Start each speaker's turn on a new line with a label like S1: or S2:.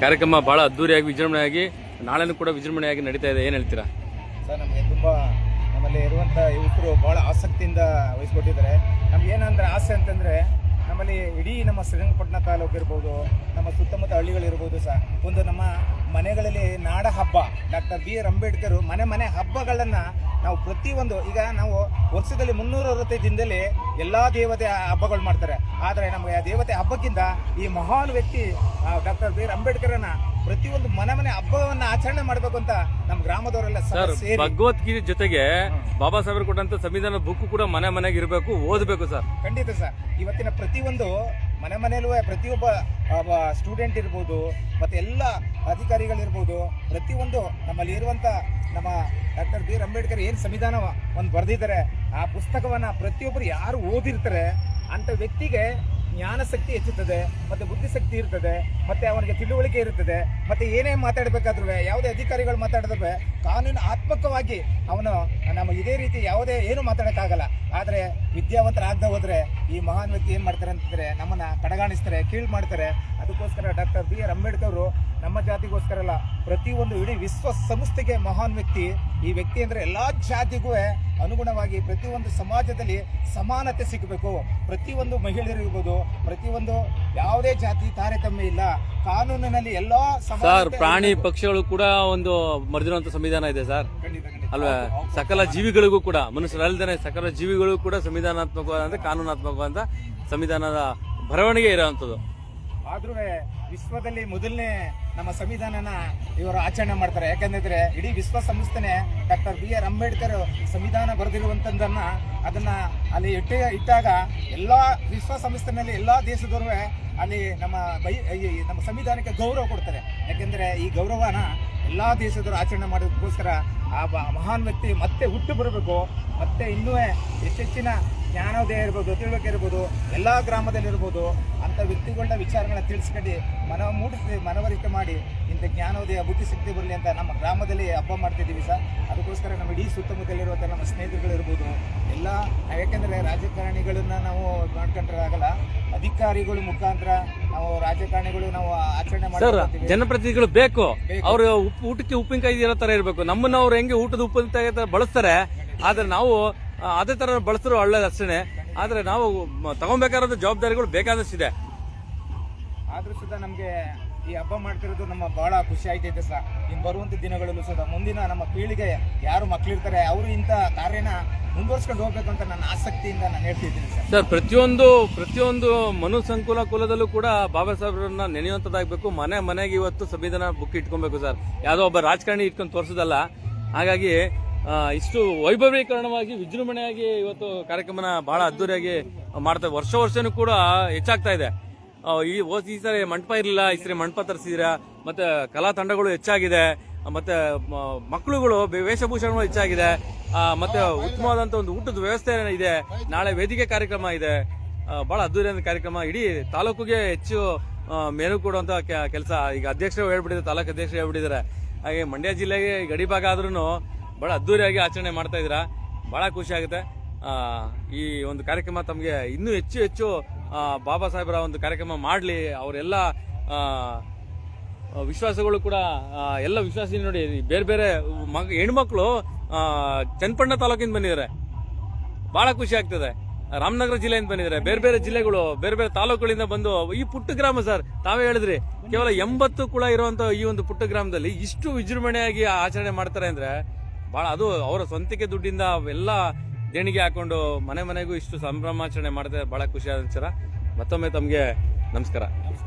S1: ಕಾರ್ಯಕ್ರಮ ಬಹಳ ಅದ್ದೂರಿಯಾಗಿ ವಿಜೃಂಭಣೆಯಾಗಿ ನಾಳೆನೂ ಕೂಡ ವಿಜೃಂಭಣೆಯಾಗಿ ನಡೀತಾ ಇದೆ. ಏನು ಹೇಳ್ತೀರಾ
S2: ಸರ್? ನಮಗೆ ತುಂಬಾ ನಮ್ಮಲ್ಲಿ ಇರುವಂಥ ಯುವಕರು ಬಹಳ ಆಸಕ್ತಿಯಿಂದ ವಹಿಸ್ಕೊಟ್ಟಿದ್ದಾರೆ. ನಮ್ಗೆ ಏನಂದ್ರೆ ಆಸೆ ಅಂತಂದ್ರೆ ನಮ್ಮಲ್ಲಿ ಇಡೀ ನಮ್ಮ ಶ್ರೀರಂಗಪಟ್ಟಣ ತಾಲೂಕು ಇರ್ಬೋದು, ನಮ್ಮ ಸುತ್ತಮುತ್ತ ಹಳ್ಳಿಗಳಿರ್ಬೋದು ಸಹ ಒಂದು ನಮ್ಮ ಮನೆಗಳಲ್ಲಿ ನಾಡ ಹಬ್ಬ ಡಾಕ್ಟರ್ ಬಿ ಆರ್ ಅಂಬೇಡ್ಕರ್ ಮನೆ ಹಬ್ಬಗಳನ್ನು ನಾವು ಪ್ರತಿಯೊಂದು ಈಗ ನಾವು ವರ್ಷದಲ್ಲಿ 365 ದಿನದಲ್ಲಿ ಎಲ್ಲ ದೇವತೆ ಹಬ್ಬಗಳು ಮಾಡ್ತಾರೆ. ಆದರೆ ನಮಗೆ ಆ ದೇವತೆ ಹಬ್ಬಕ್ಕಿಂತ ಈ ಮಹಾನ್ ವ್ಯಕ್ತಿ ಡಾಕ್ಟರ್ ಬಿ ಆರ್ ಅಂಬೇಡ್ಕರ್ನ ಪ್ರತಿಯೊಂದು ಮನೆ ಹಬ್ಬವನ್ನ ಆಚರಣೆ ಮಾಡಬೇಕು ಅಂತ ನಮ್ಮ ಗ್ರಾಮದವರೆಲ್ಲ ಸೇರಿ
S1: ಭಗವದ್ಗೀತೆ ಜೊತೆಗೆ ಬಾಬಾ ಸಾಹೇಬರು ಕೊಟ್ಟಂತ ಸಂವಿಧಾನ ಬುಕ್ ಕೂಡ ಮನೆಗೆ ಇರಬೇಕು, ಓದಬೇಕು ಸರ್.
S2: ಖಂಡಿತ ಸರ್. ಇವತ್ತಿನ ಪ್ರತಿಯೊಂದು ಮನೆಯಲ್ಲೂ ಪ್ರತಿಯೊಬ್ಬ ಸ್ಟೂಡೆಂಟ್ ಇರ್ಬೋದು, ಮತ್ತೆ ಎಲ್ಲ ಅಧಿಕಾರಿಗಳಿರ್ಬೋದು, ಪ್ರತಿಯೊಂದು ನಮ್ಮಲ್ಲಿ ಇರುವಂತ ನಮ್ಮ ಡಾಕ್ಟರ್ ಬಿ ಆರ್ ಅಂಬೇಡ್ಕರ್ ಏನು ಸಂವಿಧಾನ ಒಂದು ಬರೆದಿದ್ದಾರೆ, ಆ ಪುಸ್ತಕವನ್ನ ಪ್ರತಿಯೊಬ್ಬರು ಯಾರು ಓದಿರ್ತಾರೆ ಅಂತ ವ್ಯಕ್ತಿಗೆ ಜ್ಞಾನ ಶಕ್ತಿ ಹೆಚ್ಚುತ್ತದೆ, ಮತ್ತೆ ಬುದ್ಧಿಶಕ್ತಿ ಇರ್ತದೆ, ಮತ್ತೆ ಅವನಿಗೆ ತಿಳುವಳಿಕೆ ಇರುತ್ತದೆ. ಮತ್ತೆ ಏನೇ ಮಾತಾಡಬೇಕಾದ್ರೂ ಯಾವುದೇ ಅಧಿಕಾರಿಗಳು ಮಾತಾಡಿದ್ರೆ ಕಾನೂನು ಆತ್ಮಕವಾಗಿ ಅವನು ನಮ್ಮ ಇದೇ ರೀತಿ ಯಾವುದೇ ಏನು ಮಾತಾಡೋಕ್ಕಾಗಲ್ಲ. ಆದರೆ ವಿದ್ಯಾವಂತರಾಗದೆ ಹೋದ್ರೆ ಈ ಮಹಾನ್ ವ್ಯಕ್ತಿ ಏನು ಮಾಡ್ತಾರೆ ಅಂತಂದ್ರೆ ನಮ್ಮನ್ನ ಕಡೆಗಾಣಿಸ್ತಾರೆ, ಕೀಳು ಮಾಡ್ತಾರೆ. ಅದಕ್ಕೋಸ್ಕರ ಡಾಕ್ಟರ್ ಬಿ ಆರ್ ಅಂಬೇಡ್ಕರ್ ಅವರು ನಮ್ಮ ಜಾತಿಗೋಸ್ಕರ ಅಲ್ಲ, ಪ್ರತಿಯೊಂದು ಇಡೀ ವಿಶ್ವಸಂಸ್ಥೆಗೆ ಮಹಾನ್ ವ್ಯಕ್ತಿ. ಈ ವ್ಯಕ್ತಿ ಅಂದ್ರೆ ಎಲ್ಲಾ ಜಾತಿಗೂ ಅನುಗುಣವಾಗಿ ಪ್ರತಿಯೊಂದು ಸಮಾಜದಲ್ಲಿ ಸಮಾನತೆ ಸಿಗಬೇಕು. ಪ್ರತಿಯೊಂದು ಮಹಿಳೆಯರಿರ್ಬೋದು, ಪ್ರತಿಯೊಂದು ಯಾವುದೇ ಜಾತಿ ತಾರತಮ್ಯ ಇಲ್ಲ, ಕಾನೂನಿನಲ್ಲಿ ಎಲ್ಲಾ
S1: ಪ್ರಾಣಿ ಪಕ್ಷಿಗಳು ಕೂಡ ಒಂದು ಮರೆದಿರುವಂತ ಸಂವಿಧಾನ ಇದೆ ಸರ್ ಅಲ್ವಾ? ಸಕಲ ಜೀವಿಗಳಿಗೂ ಕೂಡ, ಮನುಷ್ಯರಲ್ಲದೆ ಸಕಲ ಜೀವಿಗಳಿಗೂ ಕೂಡ ಸಂವಿಧಾನಾತ್ಮಕವಾದ ಕಾನೂನಾತ್ಮಕವಾದ ಸಂವಿಧಾನದ ಬರವಣಿಗೆ ಇರುವಂತದ್ದು.
S2: ಆದ್ರೂ ವಿಶ್ವದಲ್ಲಿ ಮೊದಲನೇ ನಮ್ಮ ಸಂವಿಧಾನನ ಇವರು ಆಚರಣೆ ಮಾಡ್ತಾರೆ. ಯಾಕಂದ್ರೆ ಇಡೀ ವಿಶ್ವಸಂಸ್ಥೆನೆ ಡಾಕ್ಟರ್ ಬಿ ಆರ್ ಅಂಬೇಡ್ಕರ್ ಸಂವಿಧಾನ ಬರೆದಿರುವಂತದ್ದನ್ನ ಅದನ್ನ ಅಲ್ಲಿ ಇಟ್ಟಾಗ ಎಲ್ಲಾ ವಿಶ್ವಸಂಸ್ಥೆನಲ್ಲಿ ಎಲ್ಲಾ ದೇಶದವರು ಅಲ್ಲಿ ನಮ್ಮ ಸಂವಿಧಾನಕ್ಕೆ ಗೌರವ ಕೊಡ್ತಾರೆ. ಯಾಕೆಂದ್ರೆ ಈ ಗೌರವನ ಎಲ್ಲಾ ದೇಶದವರು ಆಚರಣೆ ಮಾಡೋದಕ್ಕೋಸ್ಕರ ಆ ಮಹಾನ್ ವ್ಯಕ್ತಿ ಮತ್ತೆ ಹುಟ್ಟು ಬರಬೇಕು, ಮತ್ತೆ ಇನ್ನೂ ಹೆಚ್ಚೆಚ್ಚಿನ ಜ್ಞಾನೋದಯ ಇರ್ಬೋದು, ತಿಳುವಳಿಕೆ ಇರ್ಬೋದು, ಎಲ್ಲಾ ಗ್ರಾಮದಲ್ಲಿರ್ಬೋದು ಅಂತ ವ್ಯಕ್ತಿಗಳನ್ನ ವಿಚಾರಗಳನ್ನ ತಿಳಿಸ್ಕೊಂಡು ಮನವರಿಕೆ ಮಾಡಿ ಇಂಥ ಜ್ಞಾನೋದಯ ಬುದ್ಧಿಶಕ್ತಿ ಬರಲಿ ಅಂತ ನಮ್ಮ ಗ್ರಾಮದಲ್ಲಿ ಹಬ್ಬ ಮಾಡ್ತಿದ್ದೀವಿ ಸರ್. ಅದಕ್ಕೋಸ್ಕರ ನಮ್ಮ ಇಡೀ ಸುತ್ತಮುತ್ತಲಿರುವಂಥ ನಮ್ಮ ಸ್ನೇಹಿತರುಗಳಿರ್ಬೋದು ಎಲ್ಲ, ಯಾಕೆಂದರೆ ರಾಜಕಾರಣಿಗಳನ್ನ ನಾವು ಮಾಡ್ಕೊಂಡ್ರೆ ಆಗಲ್ಲ, ಅಧಿಕಾರಿಗಳ ಮುಖಾಂತರ ನಾವು ರಾಜಕಾರಣಿಗಳು ನಾವು ಆಚರಣೆ ಮಾಡ್ತೀವಿ.
S1: ಜನಪ್ರತಿನಿಧಿಗಳು ಬೇಕು, ಅವರು ಊಟಕ್ಕೆ ಉಪ್ಪಿನಕಾಯಿ ಇರೋ ತರ ಇರಬೇಕು. ನಮ್ಮನ್ನ ಅವ್ರು ಹೆಂಗೆ ಊಟದ ಉಪ್ಪಿನಕಾಯಿ ಬಳಸ್ತಾರೆ, ಆದ್ರೆ ನಾವು ಅದೇ ತರ ಬಳಸಿದ್ರು ಒಳ್ಳೇದು ಅಷ್ಟೇ. ಆದ್ರೆ ನಾವು ತಗೊಬೇಕಾದ ಜವಾಬ್ದಾರಿಗಳು ಬೇಕಾದಷ್ಟಿದೆ.
S2: ಆದ್ರೂ ಸುಧಾ ನಮ್ಗೆ ಈ ಹಬ್ಬ ಮಾಡ್ತಿರೋದು ನಮ್ಮ ಬಹಳ ಖುಷಿ ಆಯ್ತೈತೆ ಸರ್. ಇನ್ನು ಬರುವಂತ ದಿನಗಳಲ್ಲೂ ಸುಧಾ ಮುಂದಿನ ನಮ್ಮ ಪೀಳಿಗೆ ಯಾರು ಮಕ್ಳಿರ್ತಾರೆ ಅವರು ಇಂಥ ಕಾರ್ಯನ ಮುಂದುವರ್ಸ್ಕೊಂಡು ಹೋಗ್ಬೇಕಂತ ನನ್ನ ಆಸಕ್ತಿಯಿಂದ ನಾನು ಹೇಳ್ತಿದ್ದೀನಿ
S1: ಸರ್. ಪ್ರತಿಯೊಂದು ಮನುಸಂಕುಲ ಕುಲದಲ್ಲೂ ಕೂಡ ಬಾಬಾ ಸಾಹೇಬ್ರನ್ನ ನೆನೆಯುವಂತದ್ದಾಗಬೇಕು. ಮನೆಗೆ ಇವತ್ತು ಸಂವಿಧಾನ ಬುಕ್ ಇಟ್ಕೊಬೇಕು ಸರ್. ಯಾವುದೋ ಒಬ್ಬ ರಾಜಕಾರಣಿ ಇಟ್ಕೊಂಡು ತೋರಿಸೋದಲ್ಲ. ಹಾಗಾಗಿ ಇಷ್ಟು ವೈಭವೀಕರಣವಾಗಿ ವಿಜೃಂಭಣೆಯಾಗಿ ಇವತ್ತು ಕಾರ್ಯಕ್ರಮನ ಬಹಳ ಅದ್ದೂರಿಯಾಗಿ ಮಾಡ್ತಾರೆ. ವರ್ಷನೂ ಕೂಡ ಹೆಚ್ಚಾಗ್ತಾ ಇದೆ. ಈ ಸರಿ ಮಂಟಪ ಇರಲಿಲ್ಲ, ಈ ಸರಿ ಮಂಟಪ ತರಿಸಿದಿರ, ಮತ್ತೆ ಕಲಾ ತಂಡಗಳು ಹೆಚ್ಚಾಗಿದೆ, ಮತ್ತೆ ಮಕ್ಕಳುಗಳು ವೇಷಭೂಷಣಗಳು ಹೆಚ್ಚಾಗಿದೆ, ಮತ್ತೆ ಉತ್ತಮವಾದಂತ ಒಂದು ಊಟದ ವ್ಯವಸ್ಥೆ ಇದೆ. ನಾಳೆ ವೇದಿಕೆ ಕಾರ್ಯಕ್ರಮ ಇದೆ. ಬಹಳ ಅದ್ದೂರಿಯಾದ ಕಾರ್ಯಕ್ರಮ. ಇಡೀ ತಾಲೂಕಿಗೆ ಹೆಚ್ಚು ಮೇನು ಕೊಡುವಂತ ಕೆಲಸ ಈಗ ಅಧ್ಯಕ್ಷರು ಹೇಳ್ಬಿಟ್ಟಿದ್ದಾರೆ, ತಾಲೂಕು ಅಧ್ಯಕ್ಷರು ಹೇಳ್ಬಿಟ್ಟಿದ್ದಾರೆ. ಹಾಗೆ ಮಂಡ್ಯ ಜಿಲ್ಲೆಗೆ ಗಡಿ ಭಾಗ ಆದ್ರೂ ಬಹಳ ಅದ್ದೂರಿಯಾಗಿ ಆಚರಣೆ ಮಾಡ್ತಾ ಇದ್ದೀರಾ. ಬಹಳ ಖುಷಿ ಆಗುತ್ತೆ. ಈ ಒಂದು ಕಾರ್ಯಕ್ರಮ ತಮಗೆ ಇನ್ನೂ ಹೆಚ್ಚು ಬಾಬಾ ಸಾಹೇಬರ ಒಂದು ಕಾರ್ಯಕ್ರಮ ಮಾಡಲಿ. ಅವರೆಲ್ಲ ವಿಶ್ವಾಸಗಳು ಕೂಡ ಎಲ್ಲ ವಿಶ್ವಾಸ ನೋಡಿ. ಬೇರೆ ಹೆಣ್ಮಕ್ಳು ಚನ್ನಪಟ್ಟಣ ತಾಲೂಕಿಂದ ಬಂದಿದ್ದಾರೆ, ಬಹಳ ಖುಷಿ ಆಗ್ತದೆ. ರಾಮನಗರ ಜಿಲ್ಲೆಯಿಂದ ಬಂದಿದ್ದಾರೆ, ಬೇರೆ ಜಿಲ್ಲೆಗಳು, ಬೇರೆ ತಾಲೂಕುಗಳಿಂದ ಬಂದು ಈ ಪುಟ್ಟ ಗ್ರಾಮ ಸರ್, ತಾವೇ ಹೇಳಿದ್ರಿ ಕೇವಲ 80 ಕುಳ ಇರುವಂತ ಈ ಒಂದು ಪುಟ್ಟ ಗ್ರಾಮದಲ್ಲಿ ಇಷ್ಟು ವಿಜೃಂಭಣೆಯಾಗಿ ಆಚರಣೆ ಮಾಡ್ತಾರೆ ಅಂದ್ರೆ ಬಹಳ, ಅದು ಅವರ ಸ್ವಂತಿಕೆ ದುಡ್ಡಿಂದ ಎಲ್ಲ ದೇಣಿಗೆ ಹಾಕೊಂಡು ಮನೆಗೂ ಇಷ್ಟು ಸಂಭ್ರಮಾಚರಣೆ ಮಾಡಿದ್ರೆ ಬಹಳ ಖುಷಿಯಾದ ವಿಚಾರ. ಮತ್ತೊಮ್ಮೆ ತಮಗೆ ನಮಸ್ಕಾರ.